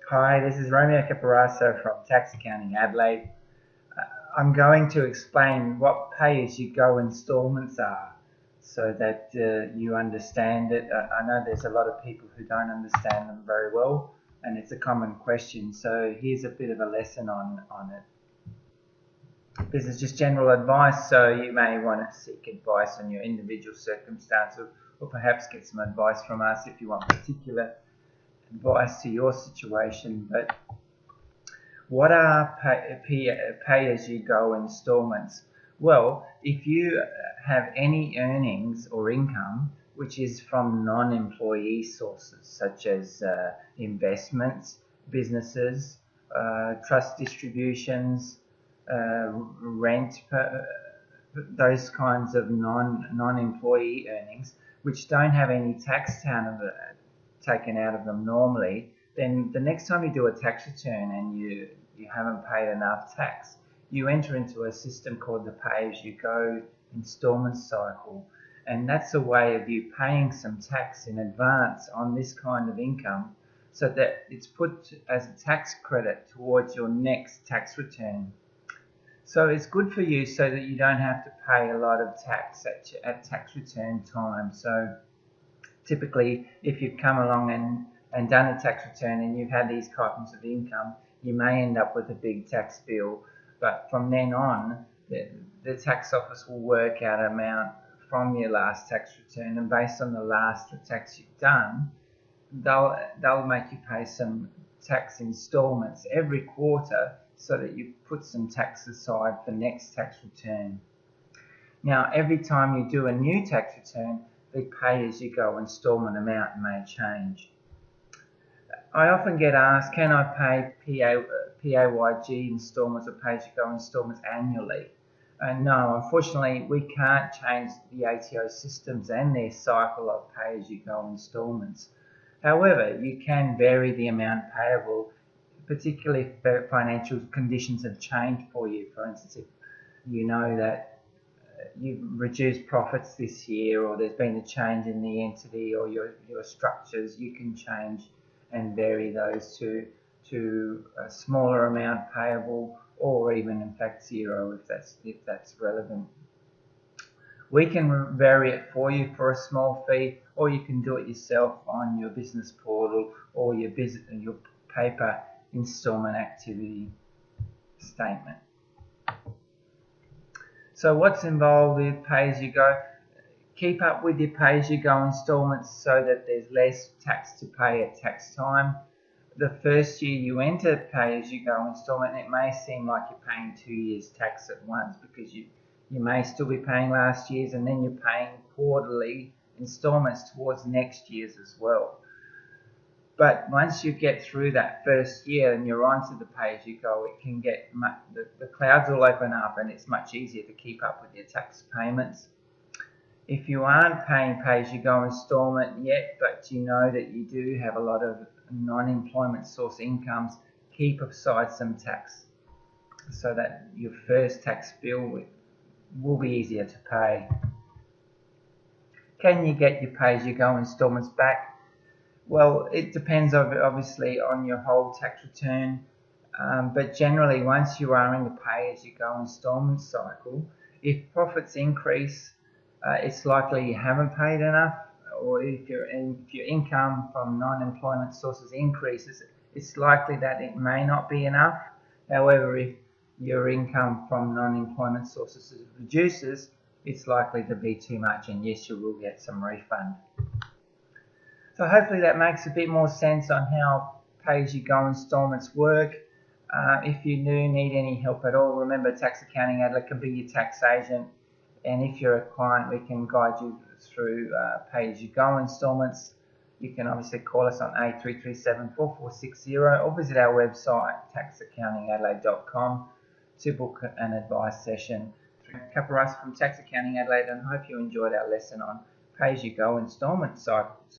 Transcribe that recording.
Hi, this is Romeo Caparasso from Tax Accounting Adelaide. I'm going to explain what pay-as-you-go instalments are so that you understand it. I know there's a lot of people who don't understand them very well, and it's a common question. So here's a bit of a lesson on it. This is just general advice, so you may want to seek advice on your individual circumstances, or perhaps get some advice from us if you want particular advice to your situation. But what are pay-as-you-go instalments? Well, if you have any earnings or income which is from non-employee sources such as investments, businesses, trust distributions, rent, those kinds of non-employee earnings which don't have any tax taken out of them normally, then the next time you do a tax return and you haven't paid enough tax, you enter into a system called the pay-as-you-go installment cycle. And that's a way of you paying some tax in advance on this kind of income so that it's put as a tax credit towards your next tax return. So it's good for you so that you don't have to pay a lot of tax at tax return time. So typically, if you've come along and done a tax return and you've had these types of income, you may end up with a big tax bill. But from then on, the tax office will work out an amount from your last tax return, and based on the last tax you've done, they'll make you pay some tax installments every quarter so that you put some tax aside for next tax return. Now, every time you do a new tax return, the pay-as-you-go instalment amount may change. I often get asked, can I pay PAYG instalments or pay-as-you-go instalments annually? No, unfortunately, we can't change the ATO systems and their cycle of pay-as-you-go instalments. However, you can vary the amount payable, particularly if financial conditions have changed for you. For instance, if you know that you've reduced profits this year, or there's been a change in the entity or your structures, you can change and vary those to a smaller amount payable, or even in fact zero if that's relevant. We can vary it for you for a small fee, or you can do it yourself on your business portal or your paper installment activity statement. So what's involved with pay-as-you-go? Keep up with your pay-as-you-go instalments so that there's less tax to pay at tax time. The first year you enter pay-as-you-go installment, it may seem like you're paying 2 years tax at once, because you may still be paying last year's, and then you're paying quarterly installments towards next year's as well. But once you get through that first year and you're onto the pay-as-you-go, it can get the clouds will open up, and it's much easier to keep up with your tax payments. If you aren't paying pay-as-you-go installment yet, but you know that you do have a lot of non-employment source incomes, keep aside some tax so that your first tax bill will be easier to pay. Can you get your pay-as-you-go installments back? Well, it depends obviously on your whole tax return, but generally once you are in the pay-as-you-go installment cycle, if profits increase, it's likely you haven't paid enough, or if your income from non-employment sources increases, it's likely that it may not be enough. However, if your income from non-employment sources reduces, it's likely to be too much, and yes, you will get some refund. So hopefully that makes a bit more sense on how pay-as-you-go installments work. If you do need any help at all, remember Tax Accounting Adelaide can be your tax agent, and if you're a client, we can guide you through pay-as-you-go installments. You can obviously call us on 8337 4460 or visit our website taxaccountingadelaide.com to book an advice session. Caparasso from Tax Accounting Adelaide, and I hope you enjoyed our lesson on pay-as-you-go installment cycles.